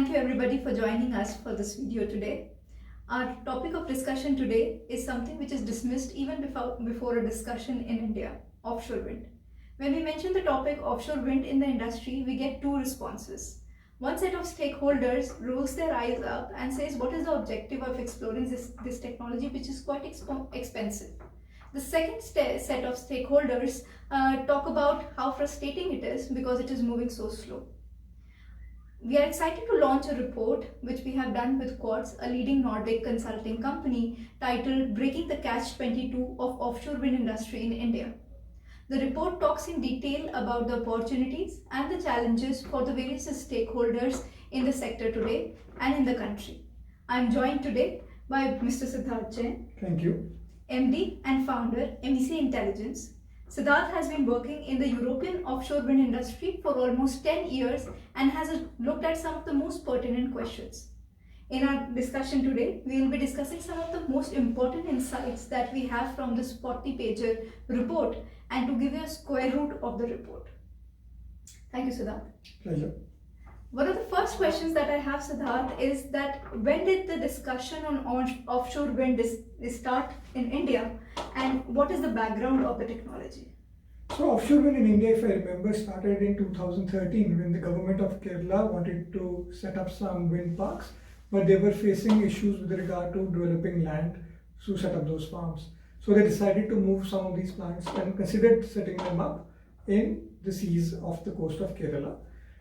Thank you everybody for joining us for this video today. Our topic of discussion today is something which is dismissed even before a discussion in India, offshore wind. When we mention the topic offshore wind in the industry, we get two responses. One set of stakeholders rolls their eyes up and says what is the objective of exploring this technology, which is quite expensive. The second set of stakeholders talk about how frustrating it is because it is moving so slow. We are excited to launch a report which we have done with Quartz, a leading Nordic consulting company, titled Breaking the Catch-22 of Offshore Wind Industry in India. The report talks in detail about the opportunities and the challenges for the various stakeholders in the sector today and in the country. I am joined today by Mr. Siddharth Jain. Thank you. MD and founder, MEC Intelligence. Siddharth has been working in the European offshore wind industry for almost 10 years and has looked at some of the most pertinent questions. In our discussion today, we will be discussing some of the most important insights that we have from this 40-pager report and to give you a square root of the report. Thank you, Siddharth. Pleasure. One of the first questions that I have, Siddharth, is that when did the discussion on offshore wind start in India, and what is the background of the technology? So offshore wind in India, if I remember, started in 2013 when the government of Kerala wanted to set up some wind parks, but they were facing issues with regard to developing land to set up those farms. So they decided to move some of these plants and considered setting them up in the seas off the coast of Kerala.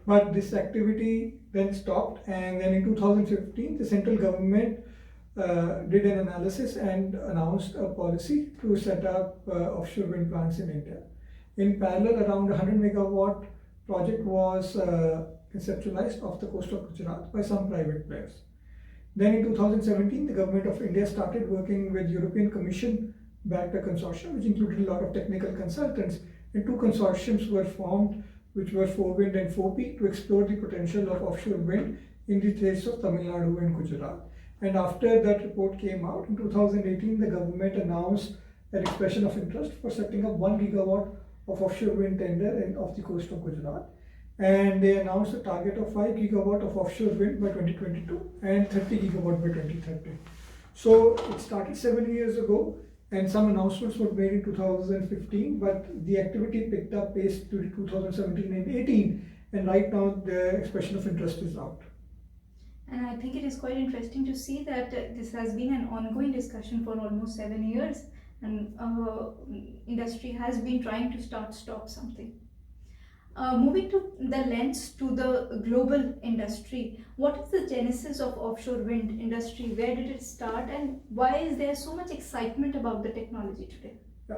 But this activity then stopped, and then in 2015 the central government did an analysis and announced a policy to set up offshore wind plants in India. In parallel, around 100 megawatt project was conceptualized off the coast of Gujarat by some private players. Then in 2017 the government of India started working with European Commission backed a consortium which included a lot of technical consultants, and two consortiums were formed which were 4Wind and 4Peak, to explore the potential of offshore wind in the states of Tamil Nadu and Gujarat. And after that report came out in 2018, the government announced an expression of interest for setting up 1 gigawatt of offshore wind tender off the coast of Gujarat. And they announced a target of 5 gigawatt of offshore wind by 2022 and 30 gigawatt by 2030. So it started 7 years ago, and some announcements were made in 2015, but the activity picked up pace during 2017 and 18, and right now the expression of interest is out. And I think it is quite interesting to see that this has been an ongoing discussion for almost 7 years, and industry has been trying to stop something. Moving to the lens to the global industry, what is the genesis of offshore wind industry? Where did it start, and why is there so much excitement about the technology today? Yeah.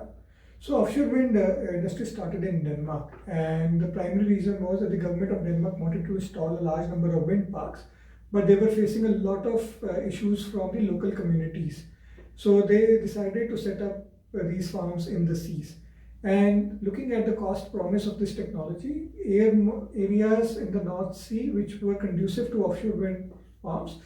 So offshore wind industry started in Denmark, and the primary reason was that the government of Denmark wanted to install a large number of wind parks, but they were facing a lot of issues from the local communities. So they decided to set up these farms in the seas. And looking at the cost promise of this technology, areas in the North Sea which were conducive to offshore wind farms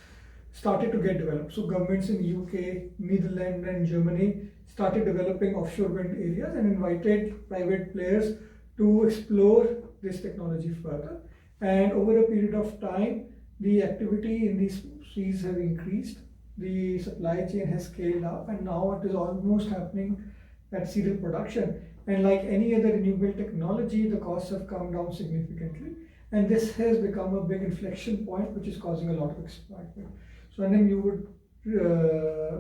started to get developed. So governments in UK, Netherlands and Germany started developing offshore wind areas and invited private players to explore this technology further. And over a period of time, the activity in these seas have increased, the supply chain has scaled up, and now it is almost happening at serial production. And like any other renewable technology, the costs have come down significantly, and this has become a big inflection point which is causing a lot of excitement. So Anand, you would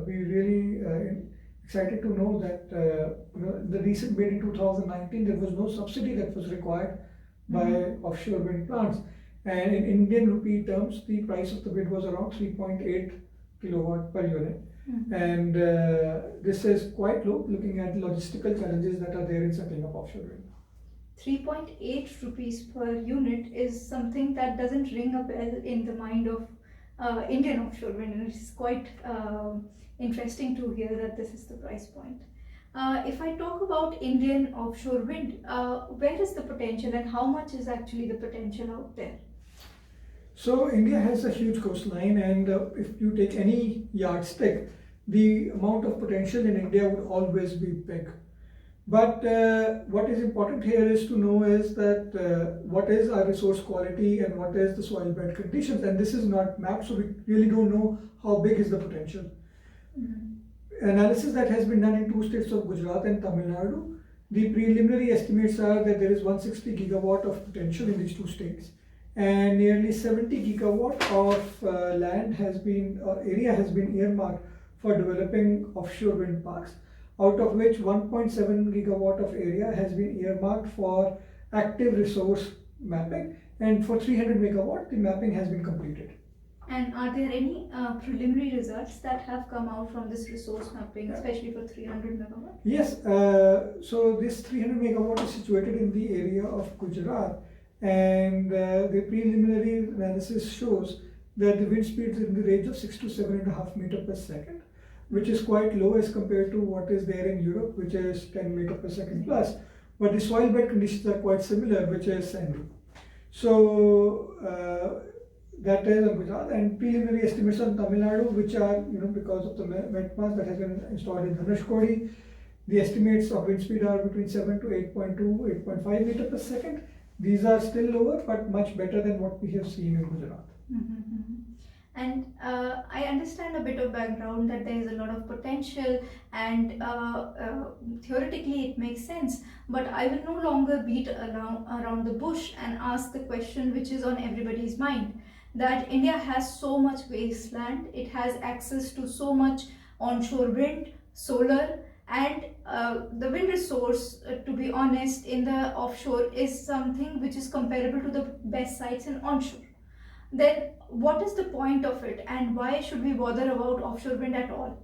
be really excited to know that the recent bid in 2019, there was no subsidy that was required by offshore wind plants, and in Indian rupee terms the price of the bid was around 3.8 kilowatt per unit. And this is quite low looking at the logistical challenges that are there in setting up offshore wind. 3.8 rupees per unit is something that doesn't ring a bell in the mind of Indian offshore wind, and it's quite interesting to hear that this is the price point. If I talk about Indian offshore wind, where is the potential and how much is actually the potential out there? So India has a huge coastline, and if you take any yardstick, the amount of potential in India would always be big. But what is important here is to know is that what is our resource quality and what is the soil bed conditions, and this is not mapped, so we really don't know how big is the potential. Analysis that has been done in two states of Gujarat and Tamil Nadu, the preliminary estimates are that there is 160 gigawatt of potential in these two states, and nearly 70 gigawatt of land has been, or area has been earmarked for developing offshore wind parks, out of which 1.7 gigawatt of area has been earmarked for active resource mapping, and for 300 megawatt the mapping has been completed. And are there any preliminary results that have come out from this resource mapping, especially for 300 megawatt? Yes, so this 300 megawatt is situated in the area of Gujarat, and the preliminary analysis shows that the wind speed is in the range of 6 to 7.5 meter per second, which is quite low as compared to what is there in Europe, which is 10 meter per second plus. But the soil bed conditions are quite similar, which is sandy. So that is on Gujarat, and preliminary estimates on Tamil Nadu, which are, because of the wet mass that has been installed in Dhanushkodi, the estimates of wind speed are between 7 to 8.2, 8.5 meter per second. These are still lower, but much better than what we have seen in Gujarat. And I understand a bit of background that there is a lot of potential, and theoretically it makes sense, but I will no longer beat around the bush and ask the question which is on everybody's mind, that India has so much wasteland, it has access to so much onshore wind, solar, and the wind resource, to be honest, in the offshore is something which is comparable to the best sites in onshore. Then what is the point of it, and why should we bother about offshore wind at all?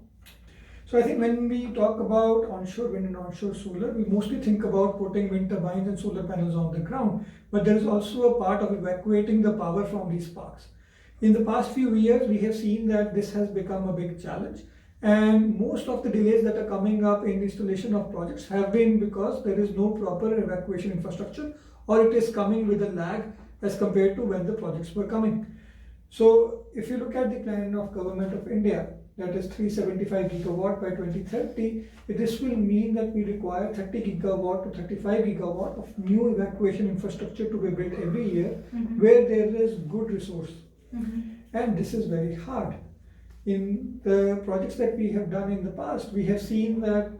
So I think when we talk about onshore wind and onshore solar, we mostly think about putting wind turbines and solar panels on the ground, but there is also a part of evacuating the power from these parks. In the past few years, we have seen that this has become a big challenge, and most of the delays that are coming up in the installation of projects have been because there is no proper evacuation infrastructure, or it is coming with a lag as compared to when the projects were coming. So if you look at the plan of Government of India, that is 375 gigawatt by 2030, this will mean that we require 30 gigawatt to 35 gigawatt of new evacuation infrastructure to be built every year, where there is good resource. And this is very hard. In the projects that we have done in the past, we have seen that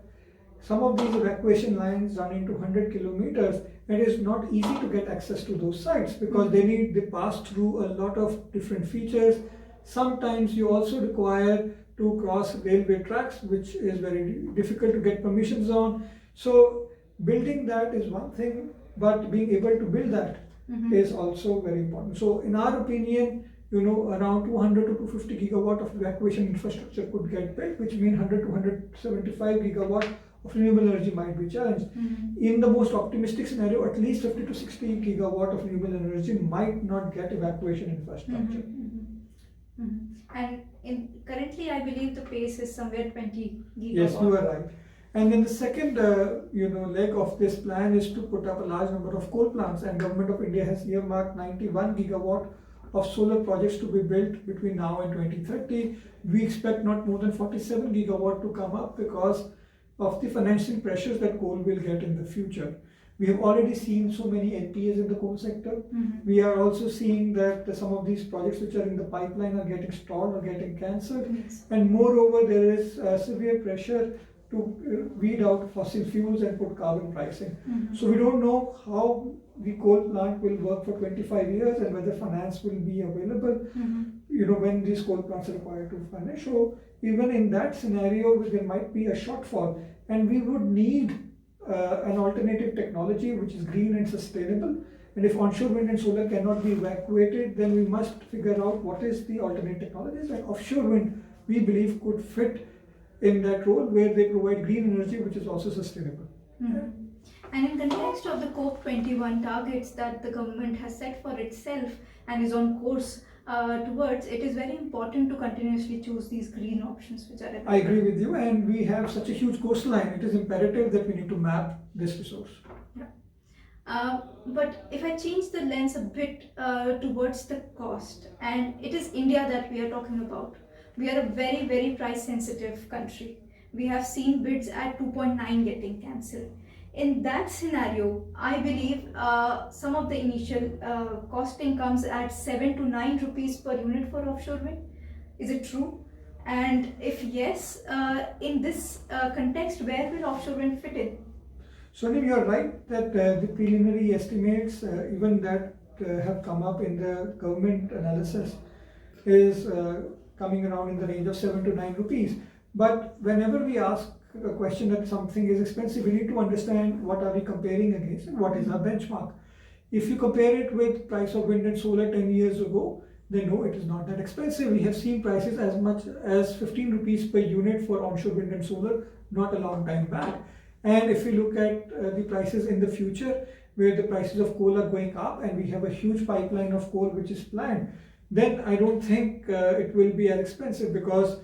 some of these evacuation lines run into 100 kilometers, and it is not easy to get access to those sites because they pass through a lot of different features. Sometimes you also require to cross railway tracks, which is very difficult to get permissions on. So building that is one thing, but being able to build that is also very important. So in our opinion, around 200 to 250 gigawatt of evacuation infrastructure could get built, which means 100 to 175 gigawatt of renewable energy might be challenged. In the most optimistic scenario, at least 50 to 60 gigawatt of renewable energy might not get evacuation infrastructure. And currently, I believe the pace is somewhere 20 gigawatt. Yes, you are right. And then the second, leg of this plan is to put up a large number of coal plants, and Government of India has earmarked 91 gigawatt of solar projects to be built between now and 2030. We expect not more than 47 gigawatt to come up because of the financing pressures that coal will get in the future. We have already seen so many NPAs in the coal sector. We are also seeing that some of these projects which are in the pipeline are getting stalled or getting cancelled. And moreover, there is severe pressure to weed out fossil fuels and put carbon pricing. So we don't know how the coal plant will work for 25 years and whether finance will be available, when these coal plants are required to finance. So even in that scenario, there might be a shortfall, and we would need an alternative technology which is green and sustainable. And if onshore wind and solar cannot be evacuated, then we must figure out what is the alternate technologies. And offshore wind, we believe, could fit in that role where they provide green energy which is also sustainable. And in context of the COP21 targets that the government has set for itself and is on course towards, it is very important to continuously choose these green options which are available. I agree with you, and we have such a huge coastline. It is imperative that we need to map this resource. But if I change the lens a bit towards the cost, and it is India that we are talking about. We are a very, very price sensitive country. We have seen bids at 2.9 getting cancelled. In that scenario, I believe some of the initial costing comes at 7 to 9 rupees per unit for offshore wind. Is it true? And if yes, in this context, where will offshore wind fit in? Sonim, you're right that the preliminary estimates, even that have come up in the government analysis, is coming around in the range of 7 to 9 rupees. But whenever we ask a question that something is expensive, we need to understand what are we comparing against and what is our benchmark. If you compare it with price of wind and solar 10 years ago, then no, it is not that expensive. We have seen prices as much as 15 rupees per unit for onshore wind and solar not a long time back. And if we look at the prices in the future, where the prices of coal are going up and we have a huge pipeline of coal which is planned, then I don't think it will be as expensive, because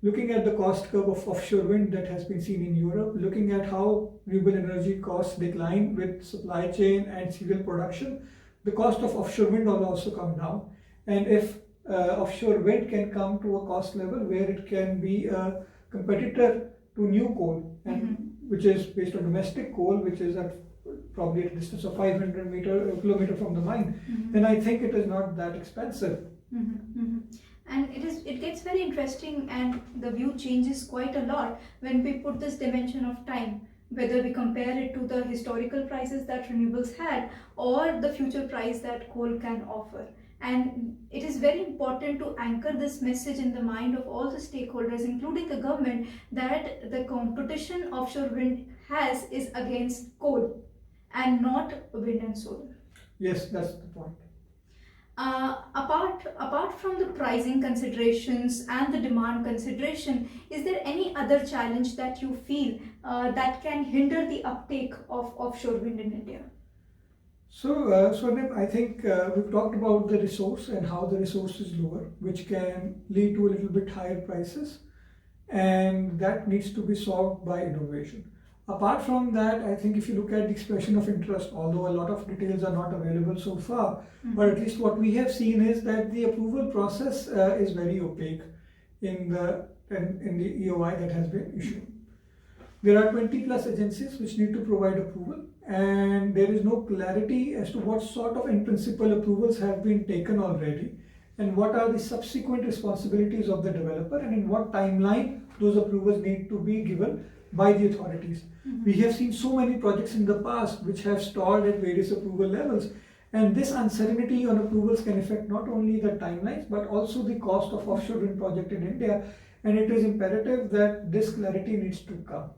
looking at the cost curve of offshore wind that has been seen in Europe, looking at how renewable energy costs decline with supply chain and serial production, the cost of offshore wind will also come down. And if offshore wind can come to a cost level where it can be a competitor to new coal, and which is based on domestic coal, which is at probably at a distance of 500 kilometer from the mine, then I think it is not that expensive. And it gets very interesting, and the view changes quite a lot when we put this dimension of time, whether we compare it to the historical prices that renewables had or the future price that coal can offer. And it is very important to anchor this message in the mind of all the stakeholders, including the government, that the competition offshore wind has is against coal and not wind and solar. Yes, that's the point. Apart from the pricing considerations and the demand consideration, is there any other challenge that you feel that can hinder the uptake of offshore wind in India? So, Swarnim, I think we've talked about the resource and how the resource is lower, which can lead to a little bit higher prices, and that needs to be solved by innovation. Apart from that, I think if you look at the expression of interest, although a lot of details are not available so far, but at least what we have seen is that the approval process is very opaque in the EOI that has been issued. There are 20 plus agencies which need to provide approval, and there is no clarity as to what sort of in principle approvals have been taken already, and what are the subsequent responsibilities of the developer, and in what timeline those approvals need to be given by the authorities. We have seen so many projects in the past which have stalled at various approval levels, and this uncertainty on approvals can affect not only the timelines but also the cost of offshore wind project in India, and it is imperative that this clarity needs to come.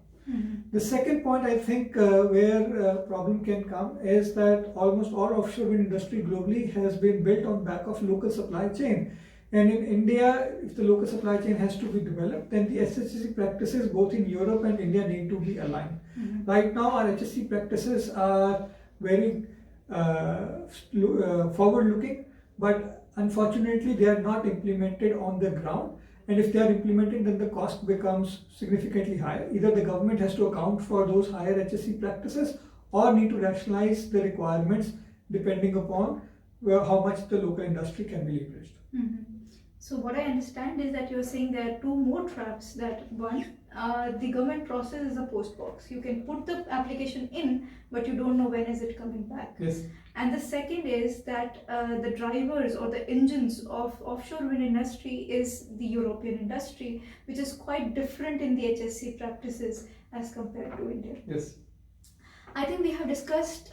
The second point I think where problem can come is that almost all offshore wind industry globally has been built on back of local supply chain. And in India, if the local supply chain has to be developed, then the HSE practices both in Europe and India need to be aligned. Right now, our HSE practices are very forward-looking, but unfortunately, they are not implemented on the ground. And if they are implemented, then the cost becomes significantly higher. Either the government has to account for those higher HSE practices or need to rationalize the requirements depending upon how much the local industry can be leveraged. So what I understand is that you're saying there are two more traps. That one, the government process is a post box. You can put the application in, but you don't know when is it coming back. Yes. And the second is that the drivers or the engines of offshore wind industry is the European industry, which is quite different in the HSC practices as compared to India. Yes. I think we have discussed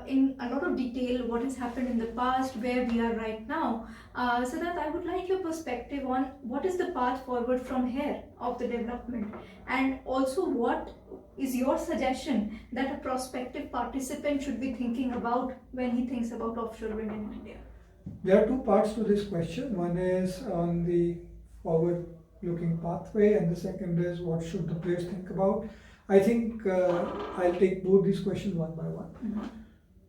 in a lot of detail what has happened in the past, where we are right now. Siddharth, I would like your perspective on what is the path forward from here of the development, and also what is your suggestion that a prospective participant should be thinking about when he thinks about offshore wind in India? There are two parts to this question. One is on the forward-looking pathway, and the second is what should the players think about. I think I'll take both these questions one by one.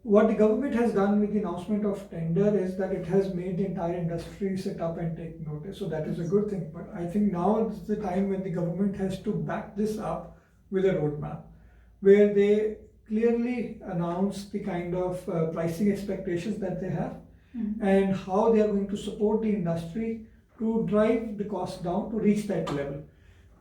What the government has done with the announcement of tender is that it has made the entire industry sit up and take notice. So that is a good thing. But I think now is the time when the government has to back this up with a roadmap, where they clearly announce the kind of pricing expectations that they have, and how they are going to support the industry to drive the cost down to reach that level.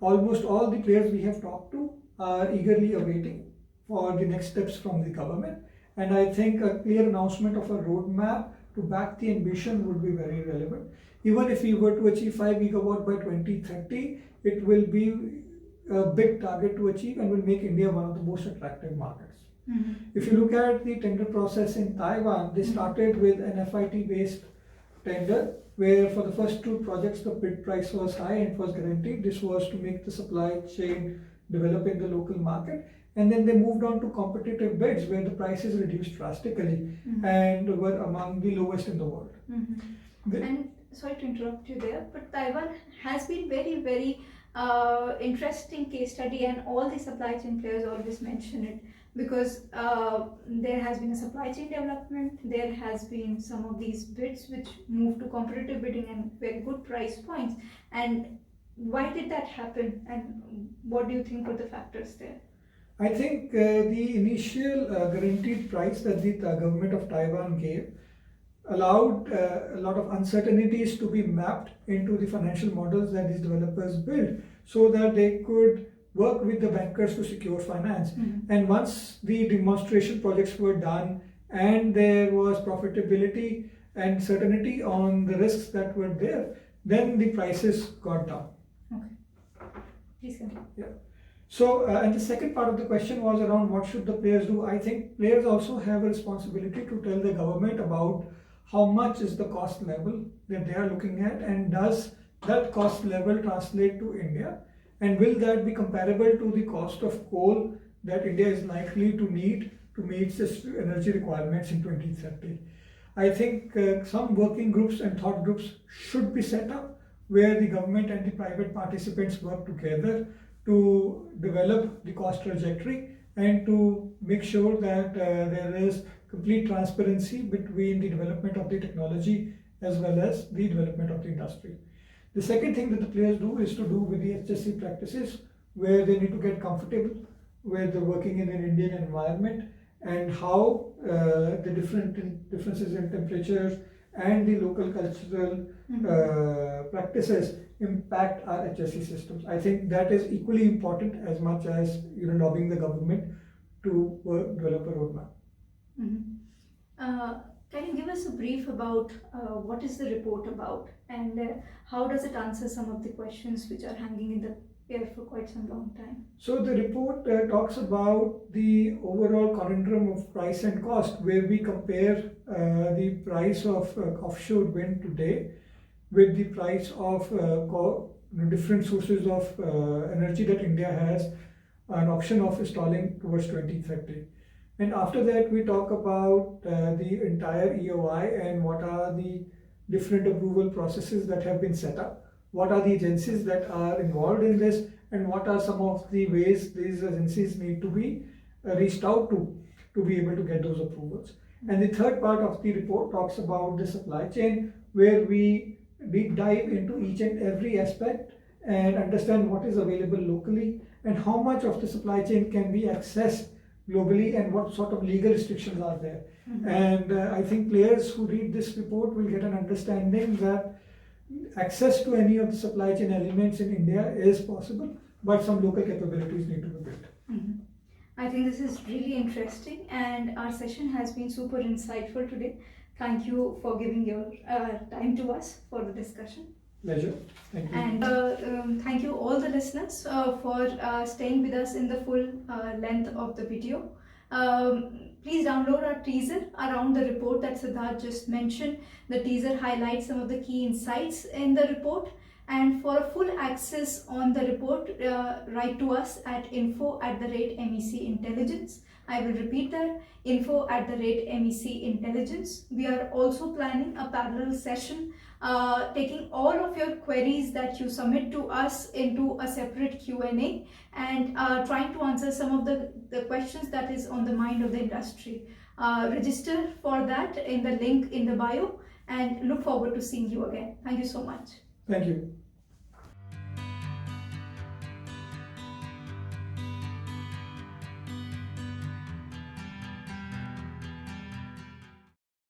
Almost all the players we have talked to are eagerly awaiting for the next steps from the government. And I think a clear announcement of a roadmap to back the ambition would be very relevant. Even if we were to achieve 5 gigawatt by 2030, it will be a big target to achieve and will make India one of the most attractive markets. Mhm. If you look at the tender process in Taiwan, they started with an FIT based tender where for the first two projects the bid price was high and was guaranteed. This was to make the supply chain develop in the local market. And then they moved on to competitive bids where the prices reduced drastically and were among the lowest in the world. The- And sorry to interrupt you there, but Taiwan has been very, very interesting case study, and all the supply chain players always mention it because there has been a supply chain development, there has been some of these bids which moved to competitive bidding and very good price points. And why did that happen? And what do you think were the factors there? I think the initial guaranteed price that the government of Taiwan gave allowed a lot of uncertainties to be mapped into the financial models that these developers built so that they could work with the bankers to secure finance. And once the demonstration projects were done and there was profitability and certainty on the risks that were there, then the prices got down. Please continue. So, and the second part of the question was around what should the players do. I think players also have a responsibility to tell the government about how much is the cost level that they are looking at, and does that cost level translate to India, and will that be comparable to the cost of coal that India is likely to need to meet its energy requirements in 2030. I think some working groups and thought groups should be set up where the government and the private participants work together to develop the cost trajectory and to make sure that there is complete transparency between the development of the technology as well as the development of the industry. The second thing that the players do is to do with the HSC practices, where they need to get comfortable with working in an Indian environment and how the differences in temperatures and the local cultural practices impact our HSC systems. I think that is equally important as much as lobbying the government to develop a roadmap. Can you give us a brief about what is the report about, and how does it answer some of the questions which are hanging in the air for quite some long time? So the report talks about the overall conundrum of price and cost, where we compare the price of offshore wind today with the price of different sources of energy that India has an option of installing towards 2030. And after that, we talk about the entire EOI and what are the different approval processes that have been set up, what are the agencies that are involved in this, and what are some of the ways these agencies need to be reached out to be able to get those approvals. And the third part of the report talks about the supply chain, where we deep dive into each and every aspect and understand what is available locally and how much of the supply chain can be accessed globally and what sort of legal restrictions are there. And I think players who read this report will get an understanding that access to any of the supply chain elements in India is possible, but some local capabilities need to be built. I think this is really interesting, and our session has been super insightful today. Thank you for giving your time to us for the discussion. Pleasure. Thank you. And thank you all the listeners for staying with us in the full length of the video. Please download our teaser around the report that Siddharth just mentioned. The teaser highlights some of the key insights in the report. And for a full access on the report, write to us at info@MEC-Intelligence. I will repeat that, info@MEC-Intelligence. We are also planning a parallel session taking all of your queries that you submit to us into a separate Q&A and trying to answer some of the questions that is on the mind of the industry. Register for that in the link in the bio, and look forward to seeing you again. Thank you so much. Thank you.